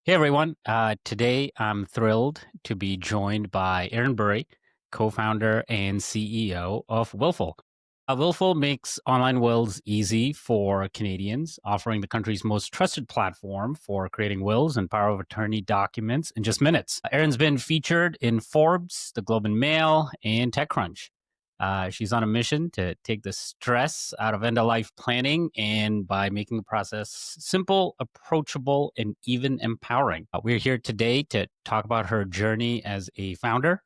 Hey everyone. Today I'm thrilled to be joined by Erin Bury, co founder and CEO of Willful. Willful makes online wills easy for Canadians, offering the country's most trusted platform for creating wills and power of attorney documents in just minutes. Erin's been featured in Forbes, the Globe and Mail, and TechCrunch. She's on a mission to take the stress out of end of life planning and by making the process simple, approachable, and even empowering. We're here today to talk about her journey as a founder,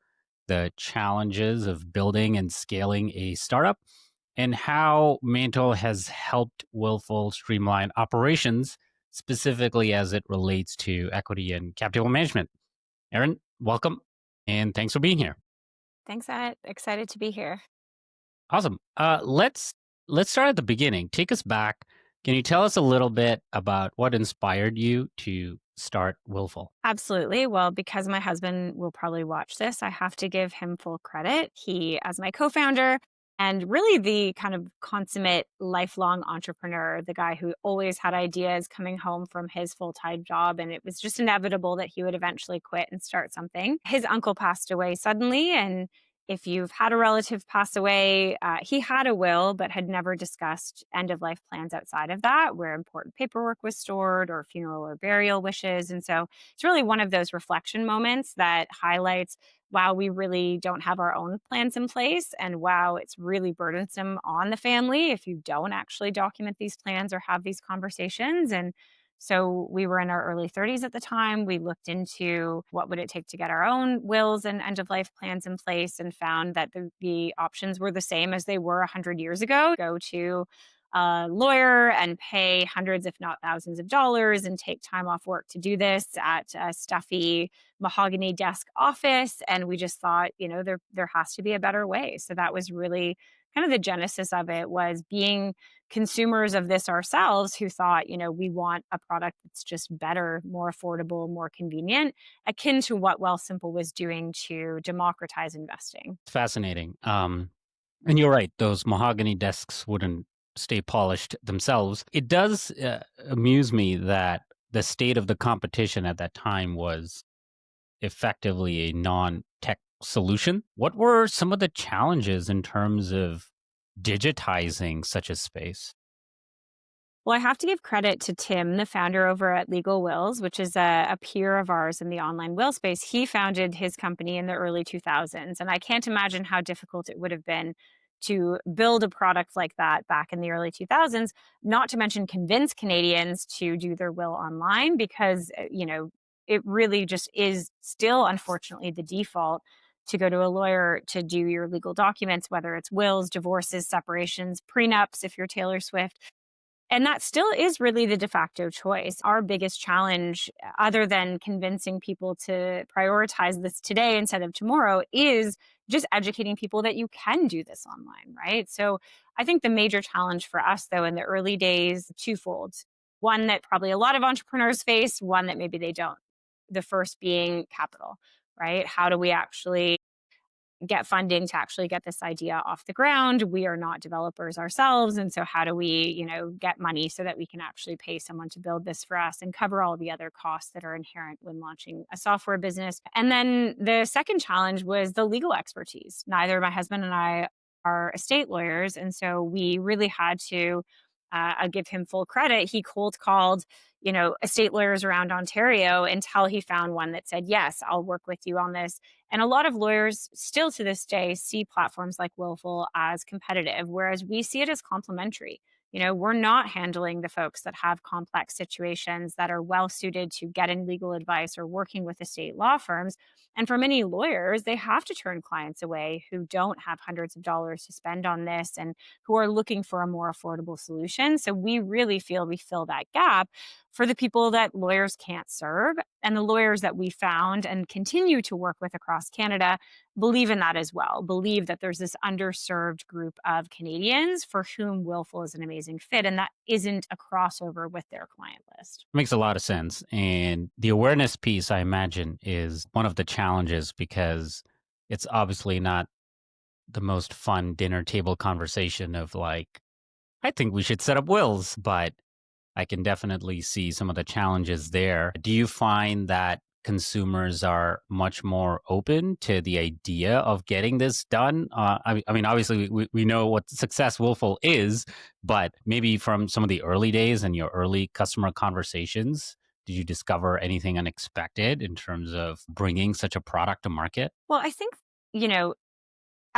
the challenges of building and scaling a startup, and how Mantle has helped Willful streamline operations, specifically as it relates to equity and capital management. Erin, welcome, and thanks for being here. Thanks, Annette. Excited to be here. Awesome. Let's start at the beginning. Take us back. Can you tell us a little bit about what inspired you to start Willful? Absolutely. Well, because my husband will probably watch this, I have to give him full credit. He, as my co founder, and really the kind of consummate lifelong entrepreneur, the guy who always had ideas coming home from his full time job. And it was just inevitable that he would eventually quit and start something. His uncle passed away suddenly. And if you've had a relative pass away, he had a will, but had never discussed end of life plans outside of that, where important paperwork was stored or funeral or burial wishes. And so it's really one of those reflection moments that highlights wow, we really don't have our own plans in place. And wow, it's really burdensome on the family if you don't actually document these plans or have these conversations. And so we were in our early 30s at the time. We looked into what would it take to get our own wills and end of life plans in place and found that the options were the same as they were 100 years ago. Go to a lawyer and pay hundreds, if not thousands of dollars and take time off work to do this at a stuffy mahogany desk office. And we just thought, there has to be a better way. So that was really kind of the genesis of it was being consumers of this ourselves who thought, we want a product that's just better, more affordable, more convenient, akin to what Wealthsimple was doing to democratize investing. It's fascinating. And you're right; those mahogany desks wouldn't stay polished themselves. It does amuse me that the state of the competition at that time was effectively a non-tech solution. What were some of the challenges in terms of digitizing such a space? Well, I have to give credit to Tim, the founder over at Legal Wills, which is a peer of ours in the online will space. He founded his company in the early 2000s. And I can't imagine how difficult it would have been to build a product like that back in the early 2000s, not to mention convince Canadians to do their will online because, it really just is still, unfortunately, the default to go to a lawyer to do your legal documents, whether it's wills, divorces, separations, prenups, if you're Taylor Swift. And that still is really the de facto choice. Our biggest challenge, other than convincing people to prioritize this today instead of tomorrow, is just educating people that you can do this online, right? So I think the major challenge for us, though, in the early days, twofold. One that probably a lot of entrepreneurs face, one that maybe they don't. The first being capital, right? How do we actually get funding to actually get this idea off the ground? We are not developers ourselves. And so how do we, get money so that we can actually pay someone to build this for us and cover all the other costs that are inherent when launching a software business? And then the second challenge was the legal expertise. Neither my husband and I are estate lawyers. And so we really had to I give him full credit. He cold called, estate lawyers around Ontario until he found one that said, yes, I'll work with you on this. And a lot of lawyers still to this day see platforms like Willful as competitive, whereas we see it as complementary. We're not handling the folks that have complex situations that are well suited to getting legal advice or working with estate law firms. And for many lawyers, they have to turn clients away who don't have hundreds of dollars to spend on this and who are looking for a more affordable solution. So we really feel we fill that gap for the people that lawyers can't serve. And the lawyers that we found and continue to work with across Canada believe in that as well, believe that there's this underserved group of Canadians for whom Willful is an amazing fit. And that isn't a crossover with their client list. Makes a lot of sense. And the awareness piece, I imagine, is one of the challenges because it's obviously not the most fun dinner table conversation of like, I think we should set up wills, but I can definitely see some of the challenges there. Do you find that consumers are much more open to the idea of getting this done? I mean, obviously, we know what success willful is, but maybe from some of the early days and your early customer conversations, did you discover anything unexpected in terms of bringing such a product to market? Well, I think, you know,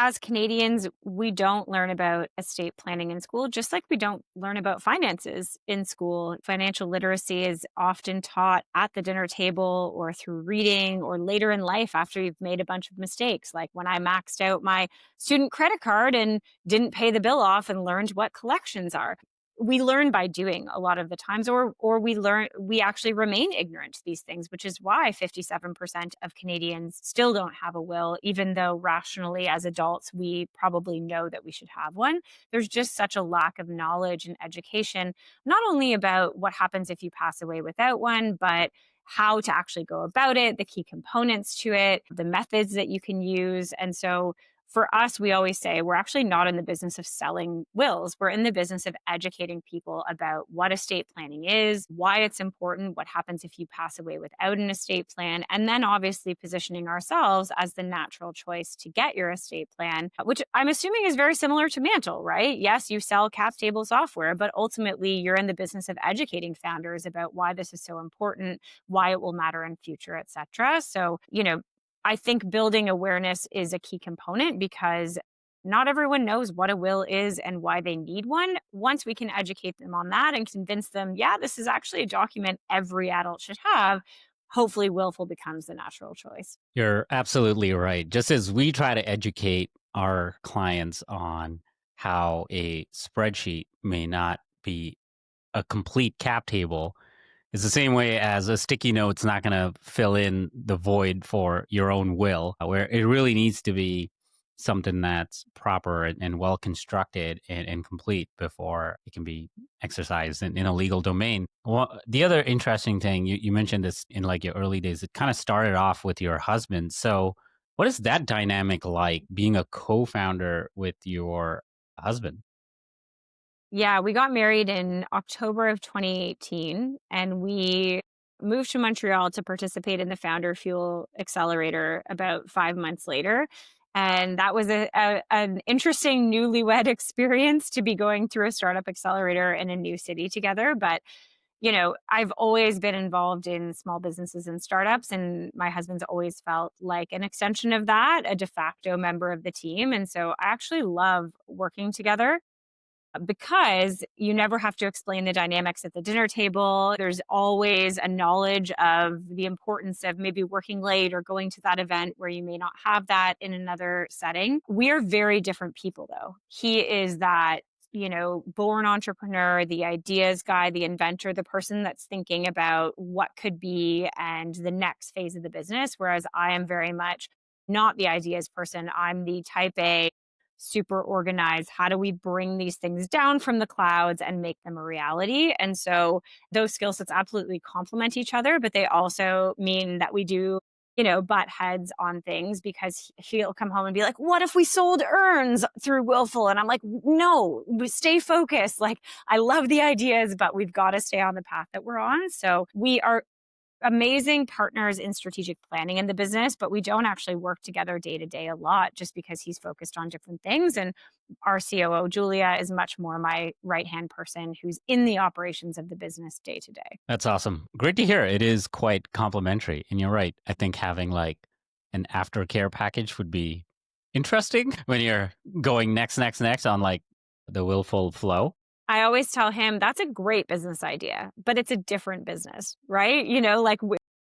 as Canadians, we don't learn about estate planning in school, just like we don't learn about finances in school. Financial literacy is often taught at the dinner table or through reading or later in life after you've made a bunch of mistakes. Like when I maxed out my student credit card and didn't pay the bill off and learned what collections are. We learn by doing a lot of the times, or we actually remain ignorant to these things, which is why 57% of Canadians still don't have a will, even though rationally as adults we probably know that we should have one. There's just such a lack of knowledge and education, not only about what happens if you pass away without one, but how to actually go about it, the key components to it, the methods that you can use. And so for us, we always say we're actually not in the business of selling wills. We're in the business of educating people about what estate planning is, why it's important, what happens if you pass away without an estate plan, and then obviously positioning ourselves as the natural choice to get your estate plan, which I'm assuming is very similar to Mantle, right? Yes, you sell cap table software, but ultimately you're in the business of educating founders about why this is so important, why it will matter in future, et cetera. So, I think building awareness is a key component because not everyone knows what a will is and why they need one. Once we can educate them on that and convince them, yeah, this is actually a document every adult should have, hopefully willful becomes the natural choice. You're absolutely right. Just as we try to educate our clients on how a spreadsheet may not be a complete cap table, it's the same way as a sticky note's not going to fill in the void for your own will, where it really needs to be something that's proper and well constructed and complete before it can be exercised in a legal domain. Well, the other interesting thing, you mentioned this in like your early days, it kind of started off with your husband. So, what is that dynamic like being a co founder with your husband? Yeah, we got married in October of 2018 and we moved to Montreal to participate in the Founder Fuel Accelerator about 5 months later. And that was an interesting newlywed experience to be going through a startup accelerator in a new city together. But, I've always been involved in small businesses and startups, and my husband's always felt like an extension of that, a de facto member of the team. And so I actually love working together because you never have to explain the dynamics at the dinner table. There's always a knowledge of the importance of maybe working late or going to that event where you may not have that in another setting. We are very different people, though. He is that, born entrepreneur, the ideas guy, the inventor, the person that's thinking about what could be and the next phase of the business. Whereas I am very much not the ideas person. I'm the type A, super organized. How do we bring these things down from the clouds and make them a reality? And so those skill sets absolutely complement each other, but they also mean that we do, butt heads on things because he'll come home and be like, what if we sold urns through Willful? And I'm like, no, stay focused. Like, I love the ideas, but we've got to stay on the path that we're on. So we are amazing partners in strategic planning in the business, but we don't actually work together day to day a lot just because he's focused on different things. And our COO, Julia, is much more my right hand person who's in the operations of the business day to day. That's awesome. Great to hear. It is quite complimentary. And you're right. I think having like an aftercare package would be interesting when you're going next on like the willful flow. I always tell him that's a great business idea, but it's a different business, right?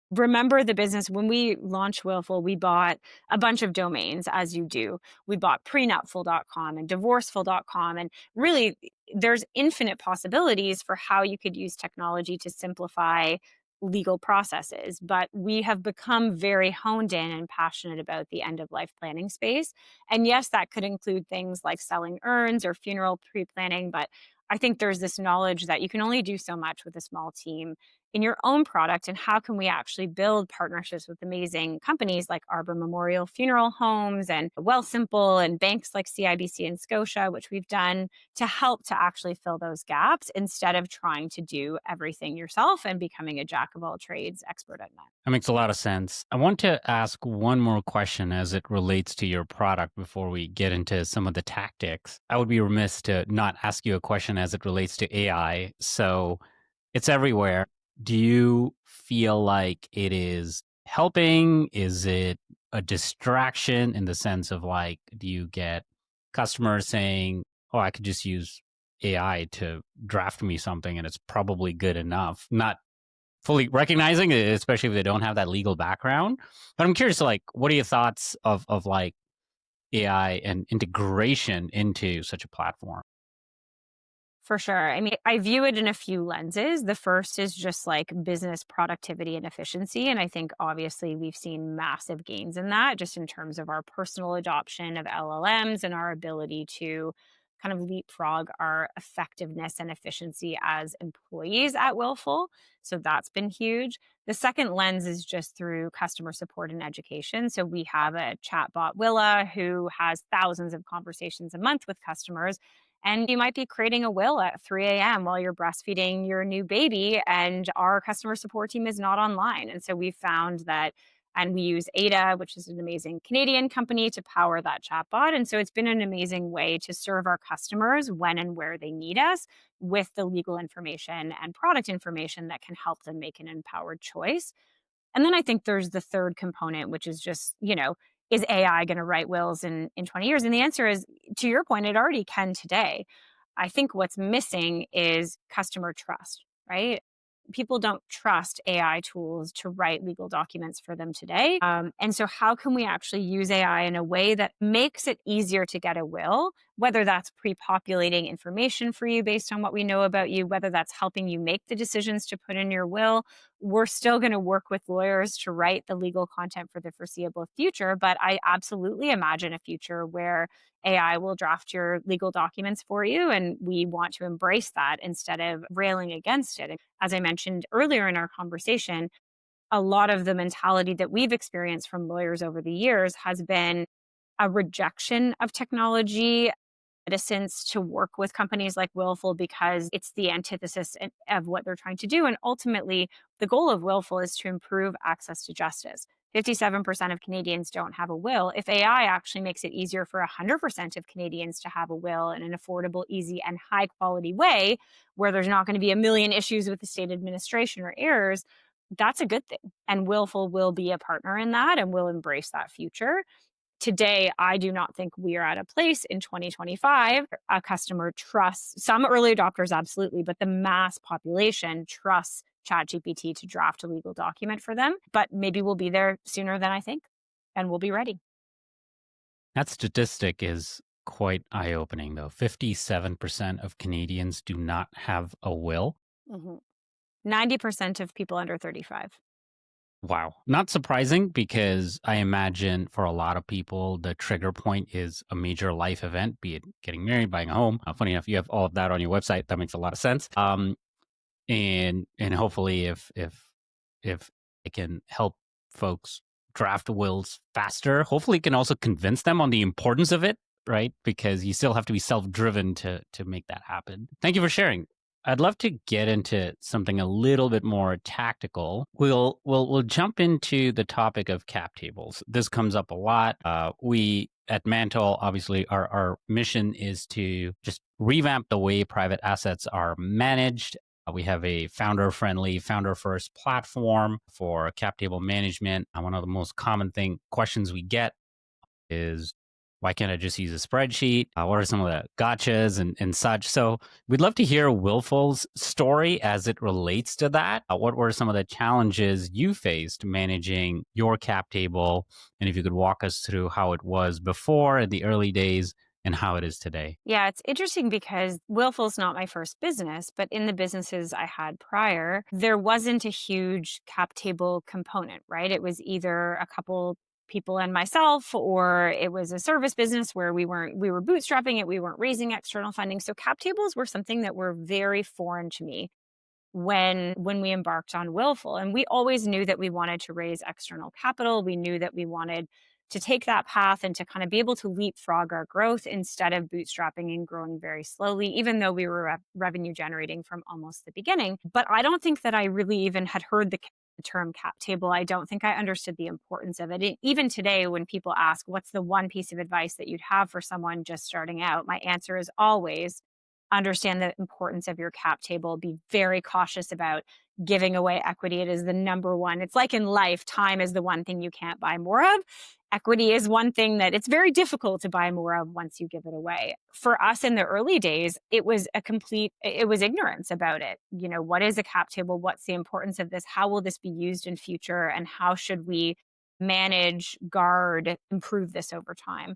Remember the business when we launched Willful, we bought a bunch of domains, as you do. We bought prenupful.com and divorceful.com. And really, there's infinite possibilities for how you could use technology to simplify legal processes. But we have become very honed in and passionate about the end of life planning space. And yes, that could include things like selling urns or funeral pre planning. But I think there's this knowledge that you can only do so much with a small team in your own product? And how can we actually build partnerships with amazing companies like Arbor Memorial Funeral Homes and Wealthsimple and banks like CIBC and Scotia, which we've done to help to actually fill those gaps instead of trying to do everything yourself and becoming a jack of all trades expert at that. That makes a lot of sense. I want to ask one more question as it relates to your product before we get into some of the tactics. I would be remiss to not ask you a question as it relates to AI. So it's everywhere. Do you feel like it is helping? Is it a distraction in the sense of like, do you get customers saying, oh, I could just use AI to draft me something and it's probably good enough? Not fully recognizing it, especially if they don't have that legal background. But I'm curious, like, what are your thoughts of like AI and integration into such a platform? For sure. I mean, I view it in a few lenses. The first is just like business productivity and efficiency. And I think obviously we've seen massive gains in that just in terms of our personal adoption of LLMs and our ability to kind of leapfrog our effectiveness and efficiency as employees at Willful. So that's been huge. The second lens is just through customer support and education. So we have a chatbot, Willa, who has thousands of conversations a month with customers, and you might be creating a will at 3 a.m. while you're breastfeeding your new baby, and our customer support team is not online. And so we found that, and we use Ada, which is an amazing Canadian company, to power that chatbot. And so it's been an amazing way to serve our customers when and where they need us with the legal information and product information that can help them make an empowered choice. And then I think there's the third component, which is just, is AI going to write wills in 20 years? And the answer is, to your point, it already can today. I think what's missing is customer trust, right? People don't trust AI tools to write legal documents for them today. And so, how can we actually use AI in a way that makes it easier to get a will, whether that's pre populating information for you based on what we know about you, whether that's helping you make the decisions to put in your will? We're still going to work with lawyers to write the legal content for the foreseeable future. But I absolutely imagine a future where AI will draft your legal documents for you. And we want to embrace that instead of railing against it. As I mentioned earlier in our conversation, a lot of the mentality that we've experienced from lawyers over the years has been a rejection of technology, reticence to work with companies like Willful because it's the antithesis of what they're trying to do. And ultimately, the goal of Willful is to improve access to justice. 57% of Canadians don't have a will. If AI actually makes it easier for 100% of Canadians to have a will in an affordable, easy, and high quality way, where there's not going to be a million issues with the state administration or errors, that's a good thing. And Willful will be a partner in that and will embrace that future. Today, I do not think we are at a place in 2025. A customer trusts some early adopters, absolutely, but the mass population trusts ChatGPT to draft a legal document for them. But maybe we'll be there sooner than I think, and we'll be ready. That statistic is quite eye opening, though. 57% of Canadians do not have a will. Mhm. 90% of people under 35. Wow. Not surprising because I imagine for a lot of people, the trigger point is a major life event, be it getting married, buying a home. Funny enough, you have all of that on your website. That makes a lot of sense. And hopefully if it can help folks draft wills faster, hopefully it can also convince them on the importance of it, right? Because you still have to be self-driven to make that happen. Thank you for sharing. I'd love to get into something a little bit more tactical. We'll jump into the topic of cap tables. This comes up a lot. We at Mantle, obviously, our mission is to just revamp the way private assets are managed. We have a founder-friendly, founder-first platform for cap table management. One of the most common questions we get is, why can't I just use a spreadsheet? What are some of the gotchas and such? So we'd love to hear Willful's story as it relates to that. What were some of the challenges you faced managing your cap table? And if you could walk us through how it was before in the early days and how it is today. Yeah, it's interesting because Willful's not my first business, but in the businesses I had prior, there wasn't a huge cap table component, right? It was either a couple people and myself, or it was a service business where we were bootstrapping it, we weren't raising external funding. So cap tables were something that were very foreign to me. when we embarked on Willful. And we always knew that we wanted to raise external capital. We knew that we wanted to take that path and to kind of be able to leapfrog our growth instead of bootstrapping and growing very slowly, even though we were revenue generating from almost the beginning. But I don't think that I really even had heard the term cap table. I don't think I understood the importance of it. Even today, when people ask, what's the one piece of advice that you'd have for someone just starting out? My answer is always understand the importance of your cap table. Be very cautious about giving away equity. It is the number one. It's like in life, time is the one thing you can't buy more of. Equity is one thing that it's very difficult to buy more of once you give it away. For us in the early days, it was ignorance about it. You know, what is a cap table? What's the importance of this? How will this be used in future? And how should we manage, guard, improve this over time?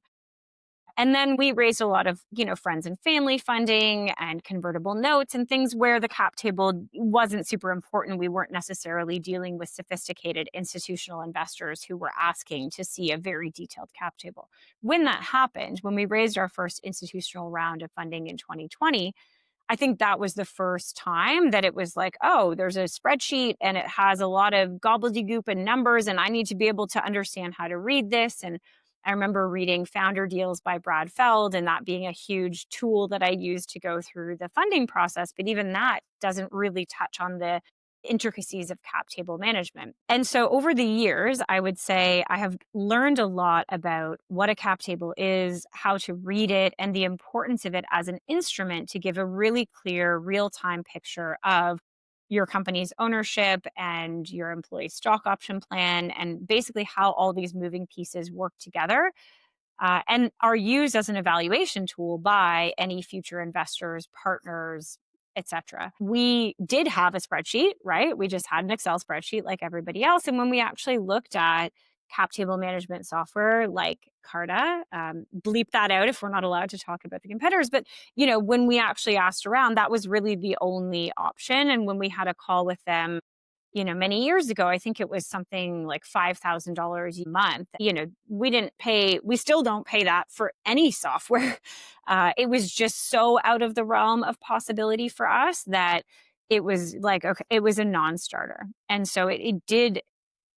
And then we raised a lot of, friends and family funding and convertible notes and things where the cap table wasn't super important. We weren't necessarily dealing with sophisticated institutional investors who were asking to see a very detailed cap table. When that happened, when we raised our first institutional round of funding in 2020, I think that was the first time that it was like, oh, there's a spreadsheet and it has a lot of gobbledygook and numbers, and I need to be able to understand how to read this. And I remember reading Founder Deals by Brad Feld, and that being a huge tool that I used to go through the funding process. But even that doesn't really touch on the intricacies of cap table management. And so over the years, I would say I have learned a lot about what a cap table is, how to read it, and the importance of it as an instrument to give a really clear, real time picture of your company's ownership and your employee stock option plan, and basically how all these moving pieces work together and are used as an evaluation tool by any future investors, partners, etc. We did have a spreadsheet, right? We just had an Excel spreadsheet like everybody else. And when we actually looked at cap table management software like Carta, bleep that out if we're not allowed to talk about the competitors. But when we actually asked around, that was really the only option. And when we had a call with them many years ago, I think it was something like $5,000 a month. We still don't pay that for any software. It was just so out of the realm of possibility for us that it was like, okay, it was a non starter. And so it did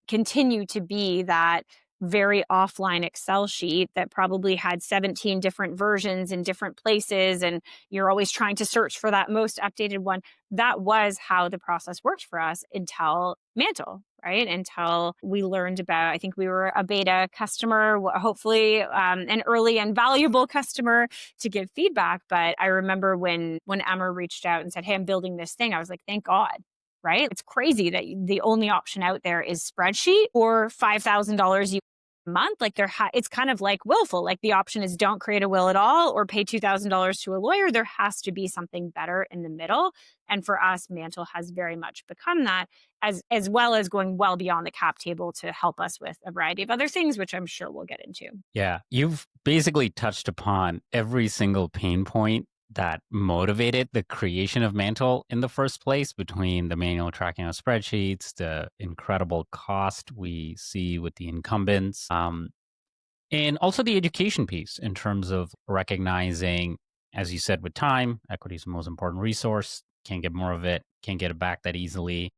continue to be that very offline Excel sheet that probably had 17 different versions in different places. And you're always trying to search for that most updated one. That was how the process worked for us until Mantle, right? Until we learned about, I think we were a beta customer, hopefully an early and valuable customer to give feedback. But I remember when Emma reached out and said, hey, I'm building this thing, I was like, thank God. Right? It's crazy that the only option out there is spreadsheet or $5,000 a month. Like it's kind of like Willful. Like the option is don't create a will at all or pay $2,000 to a lawyer. There has to be something better in the middle. And for us, Mantle has very much become that, as well as going well beyond the cap table to help us with a variety of other things, which I'm sure we'll get into. Yeah, you've basically touched upon every single pain point that motivated the creation of Mantle in the first place, between the manual tracking of spreadsheets, the incredible cost we see with the incumbents, and also the education piece in terms of recognizing, as you said, with time, equity is the most important resource. Can't get more of it, can't get it back that easily.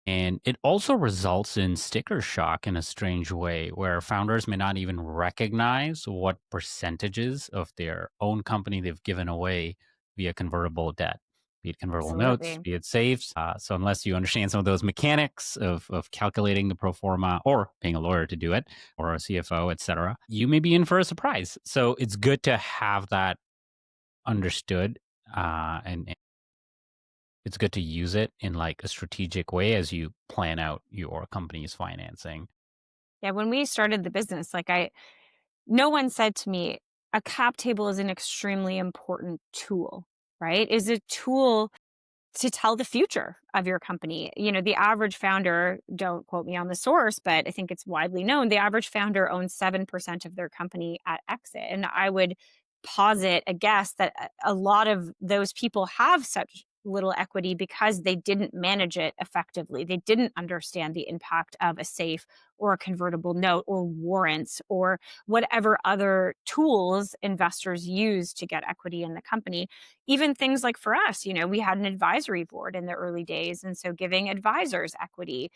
And it also results in sticker shock in a strange way, where founders may not even recognize what percentages of their own company they've given away via convertible debt, be it convertible notes, Absolutely. be it safes. So unless you understand some of those mechanics of calculating the pro forma or paying a lawyer to do it, or a CFO, et cetera, you may be in for a surprise. So it's good to have that understood, and it's good to use it in like a strategic way as you plan out your company's financing. Yeah, when we started the business, no one said to me, a cap table is an extremely important tool, right? Is a tool to tell the future of your company. The average founder, don't quote me on the source, but I think it's widely known, the average founder owns 7% of their company at exit. And I would posit a guess that a lot of those people have such little equity because they didn't manage it effectively. They didn't understand the impact of a safe or a convertible note or warrants or whatever other tools investors use to get equity in the company. Even things like for us, we had an advisory board in the early days. And so giving advisors equity,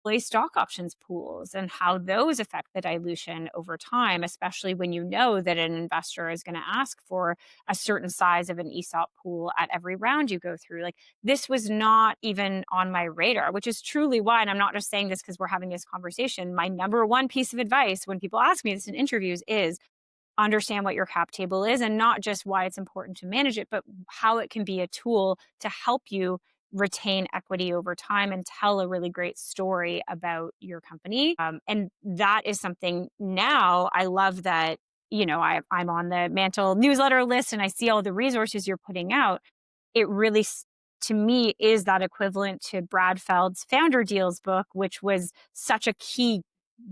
play stock options pools and how those affect the dilution over time, especially when you know that an investor is going to ask for a certain size of an ESOP pool at every round you go through. Like this was not even on my radar, which is truly why, and I'm not just saying this because we're having this conversation. My number one piece of advice when people ask me this in interviews is understand what your cap table is and not just why it's important to manage it, but how it can be a tool to help you retain equity over time and tell a really great story about your company. And that is something now I love that, I'm on the Mantle newsletter list and I see all the resources you're putting out. It really, to me, is that equivalent to Brad Feld's Founder Deals book, which was such a key,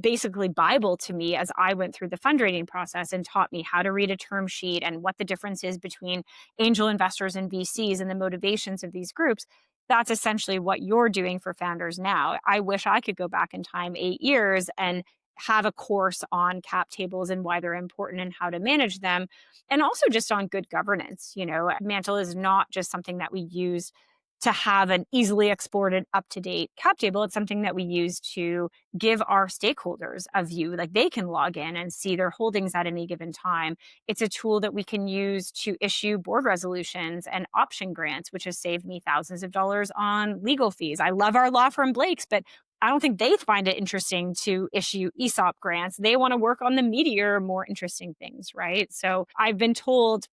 basically Bible to me as I went through the fundraising process and taught me how to read a term sheet and what the difference is between angel investors and VCs and the motivations of these groups. That's essentially what you're doing for founders now. I wish I could go back in time 8 years and have a course on cap tables and why they're important and how to manage them. And also just on good governance. Mantle is not just something that we use to have an easily exported, up to date cap table. It's something that we use to give our stakeholders a view. Like they can log in and see their holdings at any given time. It's a tool that we can use to issue board resolutions and option grants, which has saved me thousands of dollars on legal fees. I love our law firm Blake's, but I don't think they find it interesting to issue ESOP grants. They want to work on the meatier, more interesting things, right? So I've been told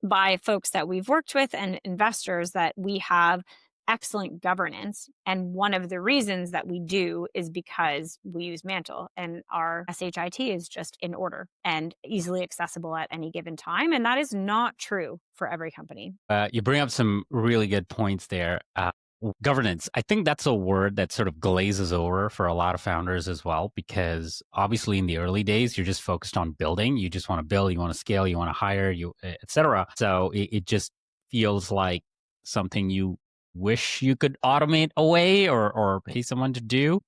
by folks that we've worked with and investors that we have excellent governance. And one of the reasons that we do is because we use Mantle and our SHIT is just in order and easily accessible at any given time. And that is not true for every company. You bring up some really good points there. Governance. I think that's a word that sort of glazes over for a lot of founders as well, because obviously in the early days, you're just focused on building. You just want to build, you want to scale, you want to hire, etc. So it just feels like something you wish you could automate away or pay someone to do.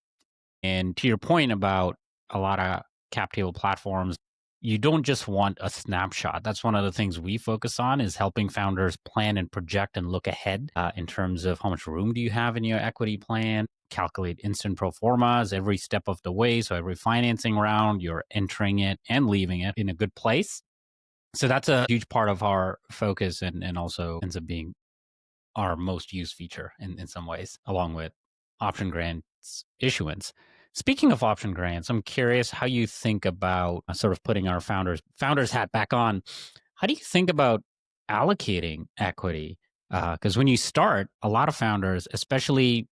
And to your point about a lot of cap table platforms, you don't just want a snapshot. That's one of the things we focus on is helping founders plan and project and look ahead in terms of how much room do you have in your equity plan, calculate instant pro formas every step of the way. So every financing round, you're entering it and leaving it in a good place. So that's a huge part of our focus and also ends up being our most used feature in some ways, along with option grants issuance. Speaking of option grants, I'm curious how you think about sort of putting our founders hat back on. How do you think about allocating equity? Because when you start, a lot of founders, especially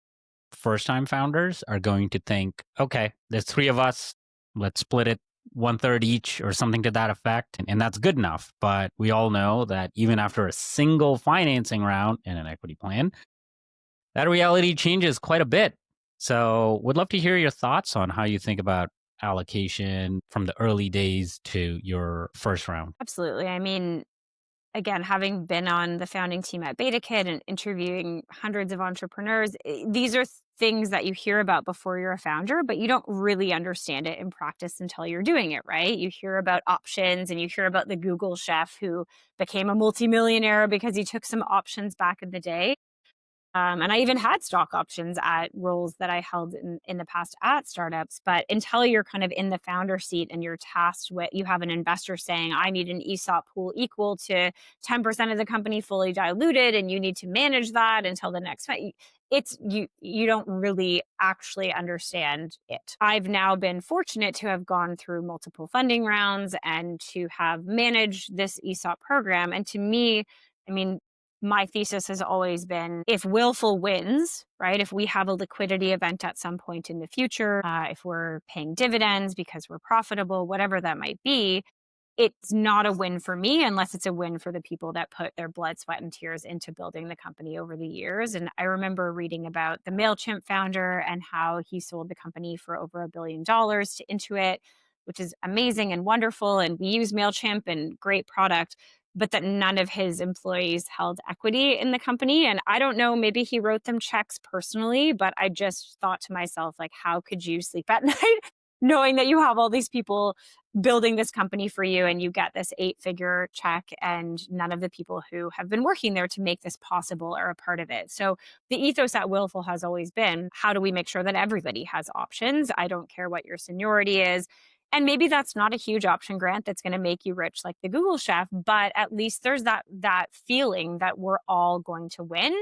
first time founders, are going to think, okay, there's three of us, let's split it one third each or something to that effect. And that's good enough. But we all know that even after a single financing round in an equity plan, that reality changes quite a bit. So would love to hear your thoughts on how you think about allocation from the early days to your first round. Absolutely. I mean, again, having been on the founding team at BetaKit and interviewing hundreds of entrepreneurs, these are things that you hear about before you're a founder, but you don't really understand it in practice until you're doing it, right? You hear about options and you hear about the Google chef who became a multimillionaire because he took some options back in the day. And I even had stock options at roles that I held in the past at startups. But until you're kind of in the founder seat and you're tasked with, you have an investor saying, I need an ESOP pool equal to 10% of the company fully diluted, and you need to manage that until the next. It's you don't really actually understand it. I've now been fortunate to have gone through multiple funding rounds and to have managed this ESOP program. And to me, I mean, my thesis has always been if Willful wins, right? If we have a liquidity event at some point in the future, if we're paying dividends because we're profitable, whatever that might be, it's not a win for me unless it's a win for the people that put their blood, sweat, and tears into building the company over the years. And I remember reading about the MailChimp founder and how he sold the company for over $1 billion to Intuit, which is amazing and wonderful. And we use MailChimp and great product. but that none of his employees held equity in the company. And I don't know, maybe he wrote them checks personally, but I just thought to myself, like, how could you sleep at night knowing that you have all these people building this company for you and you get this 8-figure check and none of the people who have been working there to make this possible are a part of it. So the ethos at Willful has always been, how do we make sure that everybody has options? I don't care what your seniority is. And maybe that's not a huge option grant that's going to make you rich like the Google chef, but at least there's that feeling that we're all going to win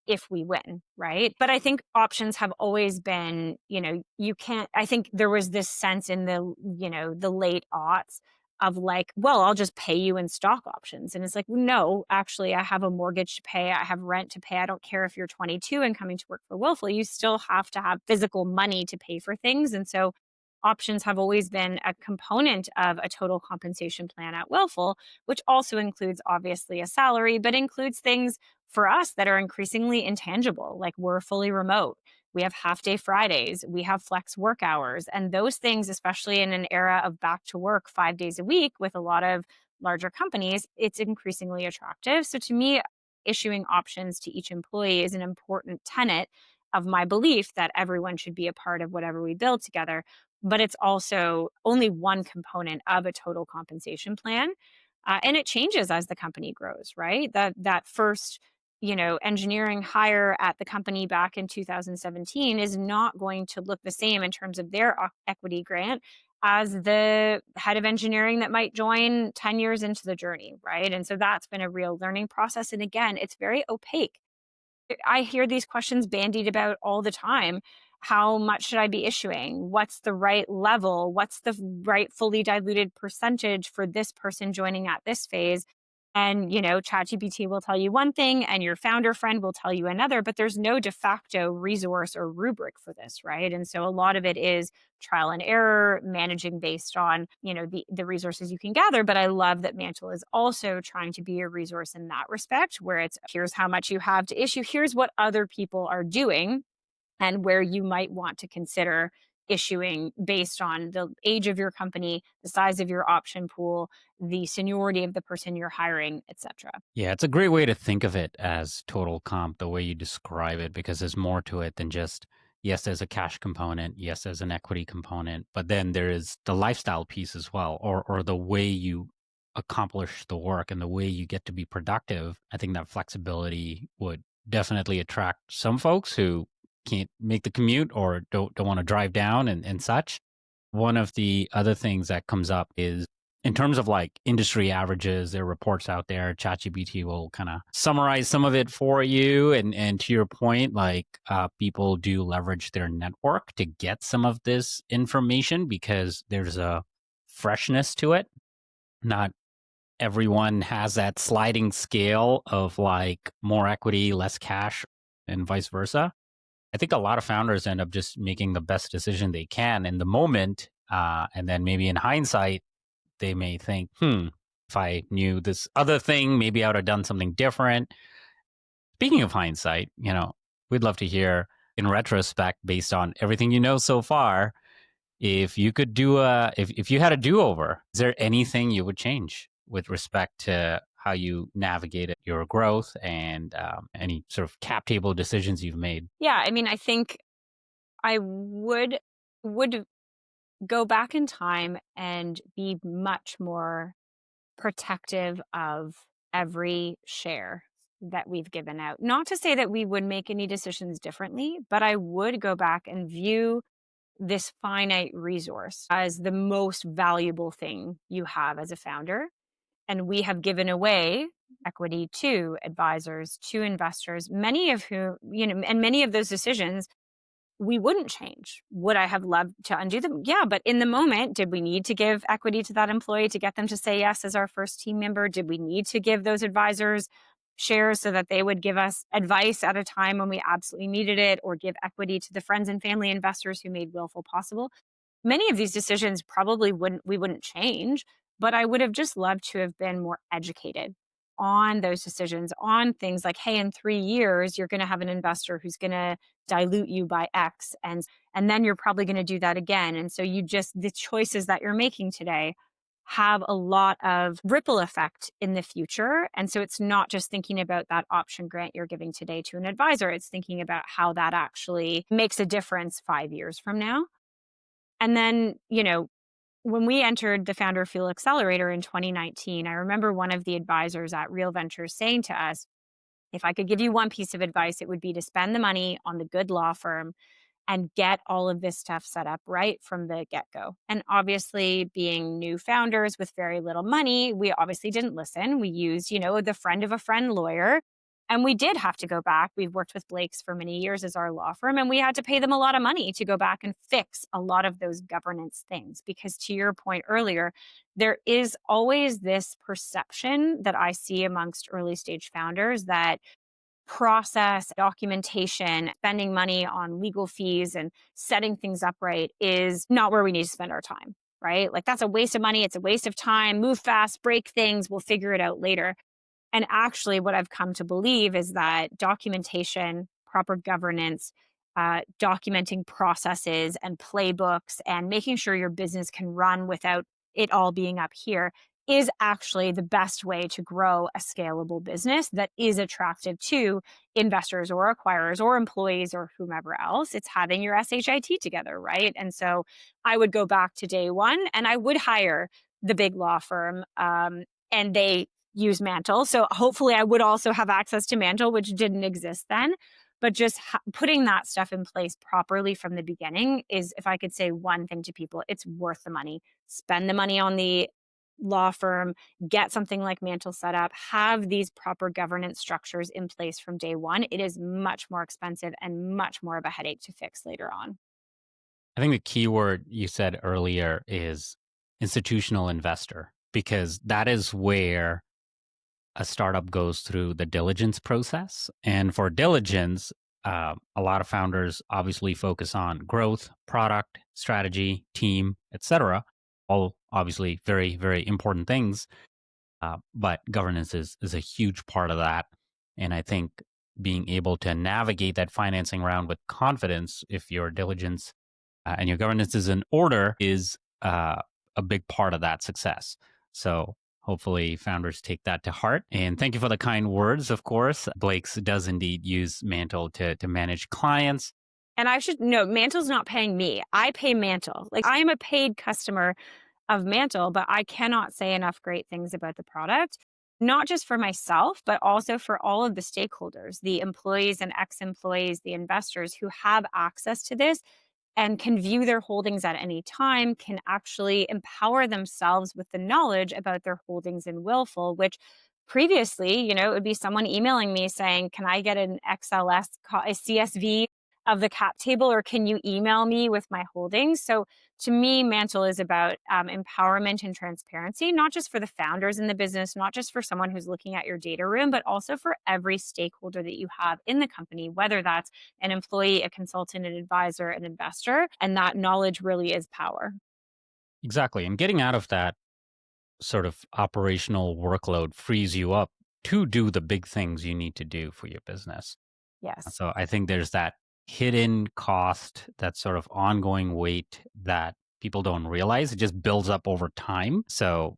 if we win, right? But I think options have always been, you can't, I think there was this sense in the late aughts of like, well, I'll just pay you in stock options. And it's like, no, actually, I have a mortgage to pay. I have rent to pay. I don't care if you're 22 and coming to work for Willful. You still have to have physical money to pay for things. And so options have always been a component of a total compensation plan at Willful, which also includes obviously a salary, but includes things for us that are increasingly intangible. Like we're fully remote. We have half day Fridays. We have flex work hours. And those things, especially in an era of back to work 5 days a week with a lot of larger companies, it's increasingly attractive. So to me, issuing options to each employee is an important tenet of my belief that everyone should be a part of whatever we build together. But it's also only one component of a total compensation plan. And it changes as the company grows, right? That first engineering hire at the company back in 2017 is not going to look the same in terms of their equity grant as the head of engineering that might join 10 years into the journey, right? And so that's been a real learning process. And again, it's very opaque. I hear these questions bandied about all the time. How much should I be issuing? What's the right level? What's the right fully diluted percentage for this person joining at this phase? And, ChatGPT will tell you one thing and your founder friend will tell you another, but there's no de facto resource or rubric for this, right? And so a lot of it is trial and error, managing based on, the resources you can gather. But I love that Mantle is also trying to be a resource in that respect, where it's here's how much you have to issue, here's what other people are doing, and where you might want to consider issuing based on the age of your company, the size of your option pool, the seniority of the person you're hiring, etc. Yeah, it's a great way to think of it as total comp, the way you describe it, because there's more to it than just, yes, there's a cash component, yes, there's an equity component, but then there is the lifestyle piece as well, or the way you accomplish the work and the way you get to be productive. I think that flexibility would definitely attract some folks who can't make the commute or don't want to drive down and such. One of the other things that comes up is in terms of like industry averages, there are reports out there. ChatGPT will kind of summarize some of it for you. And to your point, like people do leverage their network to get some of this information because there's a freshness to it. Not everyone has that sliding scale of like more equity, less cash, and vice versa. I think a lot of founders end up just making the best decision they can in the moment. And then maybe in hindsight, they may think, if I knew this other thing, maybe I would have done something different. Speaking of hindsight, we'd love to hear in retrospect, based on everything you know so far, if you could if you had a do-over, is there anything you would change with respect to how you navigated your growth and any sort of cap table decisions you've made? Yeah, I mean, I think I would go back in time and be much more protective of every share that we've given out. Not to say that we would make any decisions differently, but I would go back and view this finite resource as the most valuable thing you have as a founder. And we have given away equity to advisors, to investors, many of whom, and many of those decisions we wouldn't change. Would I have loved to undo them? Yeah, but in the moment, did we need to give equity to that employee to get them to say yes as our first team member? Did we need to give those advisors shares so that they would give us advice at a time when we absolutely needed it, or give equity to the friends and family investors who made Willful possible? Many of these decisions probably wouldn't change, but I would have just loved to have been more educated on those decisions, on things like, hey, in 3 years you're going to have an investor who's going to dilute you by X, and then you're probably going to do that again. And so you just, the choices that you're making today have a lot of ripple effect in the future. And so it's not just thinking about that option grant you're giving today to an advisor, it's thinking about how that actually makes a difference 5 years from now. And then, when we entered the Founder Fuel Accelerator in 2019, I remember one of the advisors at Real Ventures saying to us, if I could give you one piece of advice, it would be to spend the money on the good law firm and get all of this stuff set up right from the get go. And obviously, being new founders with very little money, we obviously didn't listen. We used, the friend of a friend lawyer. And we did have to go back. We've worked with Blake's for many years as our law firm, and we had to pay them a lot of money to go back and fix a lot of those governance things. Because to your point earlier, there is always this perception that I see amongst early stage founders that process, documentation, spending money on legal fees and setting things up right is not where we need to spend our time, right? Like that's a waste of money. It's a waste of time. Move fast, break things. We'll figure it out later. And actually, what I've come to believe is that documentation, proper governance, documenting processes and playbooks, and making sure your business can run without it all being up here is actually the best way to grow a scalable business that is attractive to investors or acquirers or employees or whomever else. It's having your SHIT together, right? And so I would go back to day one and I would hire the big law firm. And they use Mantle. So hopefully I would also have access to Mantle, which didn't exist then. But just putting that stuff in place properly from the beginning is, if I could say one thing to people, it's worth the money. Spend the money on the law firm, get something like Mantle set up, have these proper governance structures in place from day one. It is much more expensive and much more of a headache to fix later on. I think the key word you said earlier is institutional investor, because that is where a startup goes through the diligence process. And for diligence, a lot of founders obviously focus on growth, product, strategy, team, etc. All obviously very, very important things. But governance is a huge part of that. And I think being able to navigate that financing round with confidence, if your diligence and your governance is in order, is a big part of that success. So hopefully founders take that to heart. And thank you for the kind words, of course. Blake's does indeed use Mantle to manage clients. And I should note, Mantle's not paying me. I pay Mantle. Like I am a paid customer of Mantle, but I cannot say enough great things about the product, not just for myself, but also for all of the stakeholders, the employees and ex employees, the investors who have access to this and can view their holdings at any time, can actually empower themselves with the knowledge about their holdings in Willful, which previously, it would be someone emailing me saying, can I get an a CSV of the cap table, or can you email me with my holdings? So to me, Mantle is about empowerment and transparency, not just for the founders in the business, not just for someone who's looking at your data room, but also for every stakeholder that you have in the company, whether that's an employee, a consultant, an advisor, an investor. And that knowledge really is power. Exactly. And getting out of that sort of operational workload frees you up to do the big things you need to do for your business. Yes. So I think there's that hidden cost, that sort of ongoing weight that people don't realize. It just builds up over time. So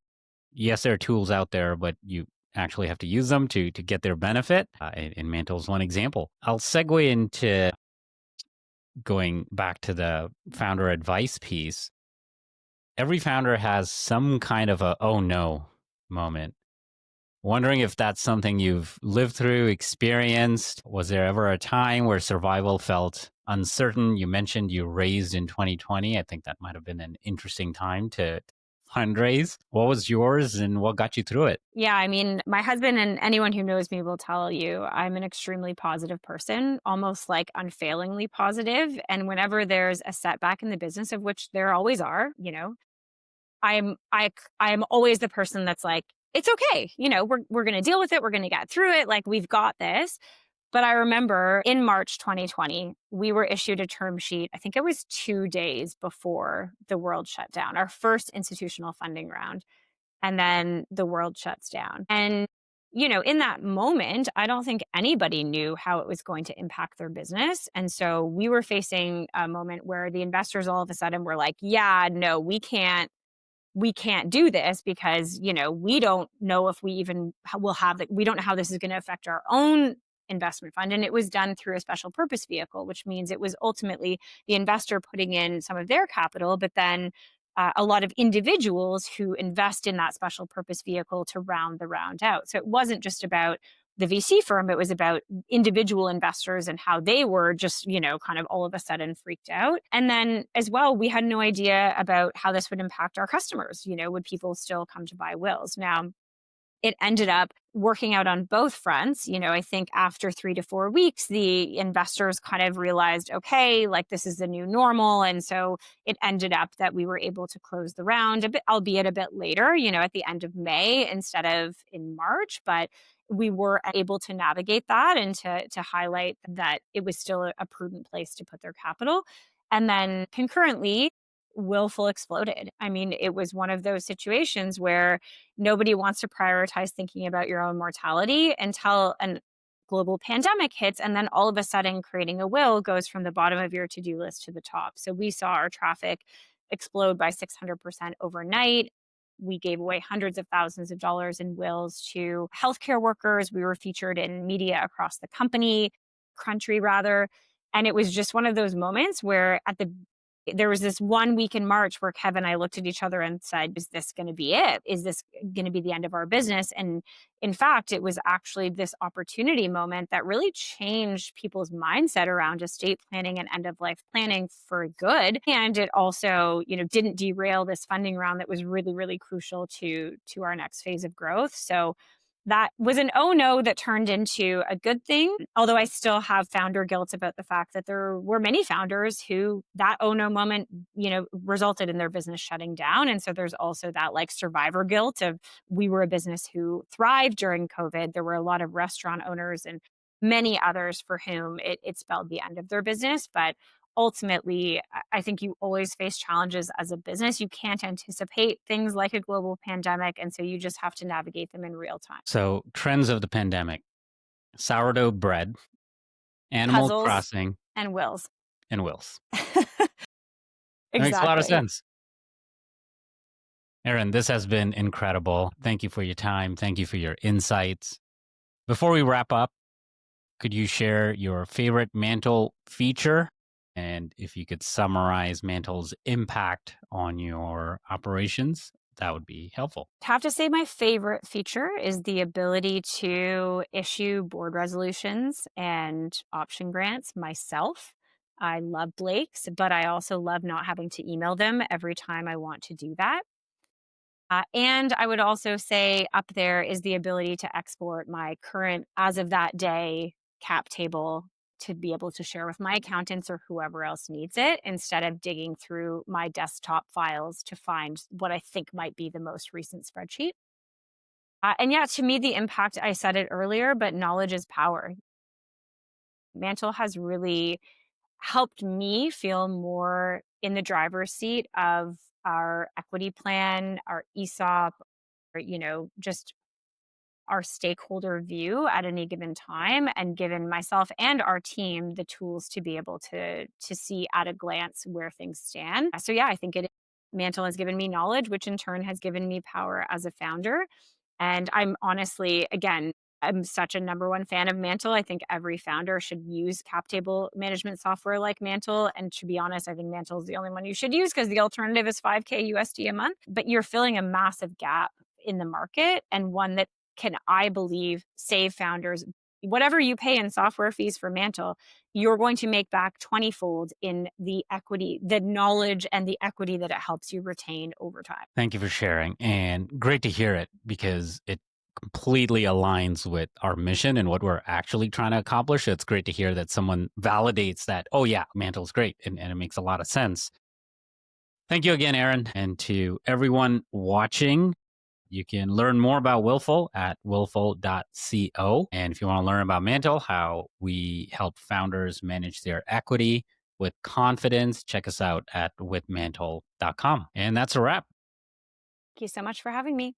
yes, there are tools out there, but you actually have to use them to get their benefit. And Mantle is one example. I'll segue into going back to the founder advice piece. Every founder has some kind of a oh no moment. Wondering if that's something you've lived through, experienced. Was there ever a time where survival felt uncertain? You mentioned you raised in 2020. I think that might have been an interesting time to fundraise. What was yours and what got you through it? Yeah, I mean, my husband and anyone who knows me will tell you I'm an extremely positive person, almost like unfailingly positive. And whenever there's a setback in the business, of which there always are, I'm always the person that's like, it's okay. We're going to deal with it. We're going to get through it. Like we've got this. But I remember in March 2020, we were issued a term sheet. I think it was 2 days before the world shut down, our first institutional funding round. And then the world shuts down. And, in that moment, I don't think anybody knew how it was going to impact their business. And so we were facing a moment where the investors all of a sudden were like, yeah, no, we can't we can't do this because, we don't know if we even will have we don't know how this is going to affect our own investment fund. And it was done through a special purpose vehicle, which means it was ultimately the investor putting in some of their capital, but then a lot of individuals who invest in that special purpose vehicle to round the round out. So it wasn't just about the VC firm, it was about individual investors and how they were just, kind of all of a sudden freaked out. And then as well, we had no idea about how this would impact our customers. Would people still come to buy wills? Now, it ended up working out on both fronts. I think after 3 to 4 weeks, the investors kind of realized, okay, like this is the new normal. And so it ended up that we were able to close the round a bit, albeit a bit later, at the end of May instead of in March. But we were able to navigate that and to highlight that it was still a prudent place to put their capital. And then concurrently, Willful exploded. I mean, it was one of those situations where nobody wants to prioritize thinking about your own mortality until a global pandemic hits. And then all of a sudden, creating a will goes from the bottom of your to do list to the top. So we saw our traffic explode by 600% overnight. We gave away hundreds of thousands of dollars in wills to healthcare workers. We were featured in media across the country rather. And it was just one of those moments where there was this 1 week in March where Kevin and I looked at each other and said, is this going to be it? Is this going to be the end of our business? And in fact, it was actually this opportunity moment that really changed people's mindset around estate planning and end of life planning for good. And it also, didn't derail this funding round that was really, really crucial to our next phase of growth. So that was an oh no that turned into a good thing. Although I still have founder guilt about the fact that there were many founders who that oh no moment, resulted in their business shutting down. And so there's also that like survivor guilt of we were a business who thrived during COVID. There were a lot of restaurant owners and many others for whom it spelled the end of their business. But ultimately, I think you always face challenges as a business. You can't anticipate things like a global pandemic. And so you just have to navigate them in real time. So, trends of the pandemic: sourdough bread, Animal Puzzles Crossing, and wills. and wills. That makes a lot of Exactly. sense. Erin, this has been incredible. Thank you for your time. Thank you for your insights. Before we wrap up, could you share your favorite Mantle feature? And if you could summarize Mantle's impact on your operations, that would be helpful. Have to say my favorite feature is the ability to issue board resolutions and option grants myself. I love Blake's, but I also love not having to email them every time I want to do that. And I would also say up there is the ability to export my current, as of that day, cap table to be able to share with my accountants or whoever else needs it instead of digging through my desktop files to find what I think might be the most recent spreadsheet. And yeah, to me, the impact, I said it earlier, but knowledge is power. Mantle has really helped me feel more in the driver's seat of our equity plan, our ESOP, or, just our stakeholder view at any given time, and given myself and our team the tools to be able to see at a glance where things stand. So yeah, I think it Mantle has given me knowledge, which in turn has given me power as a founder. And I'm honestly, again, I'm such a number one fan of Mantle. I think every founder should use cap table management software like Mantle. And to be honest, I think Mantle is the only one you should use because the alternative is 5K USD a month. But you're filling a massive gap in the market, and one that can, I believe, save founders. Whatever you pay in software fees for Mantle, you're going to make back 20-fold in the equity, the knowledge and the equity that it helps you retain over time. Thank you for sharing. And great to hear it because it completely aligns with our mission and what we're actually trying to accomplish. It's great to hear that someone validates that, oh, yeah, Mantle's great. And it makes a lot of sense. Thank you again, Erin. And to everyone watching, you can learn more about Willful at willful.co. And if you want to learn about Mantle, how we help founders manage their equity with confidence, check us out at withmantle.com. And that's a wrap. Thank you so much for having me.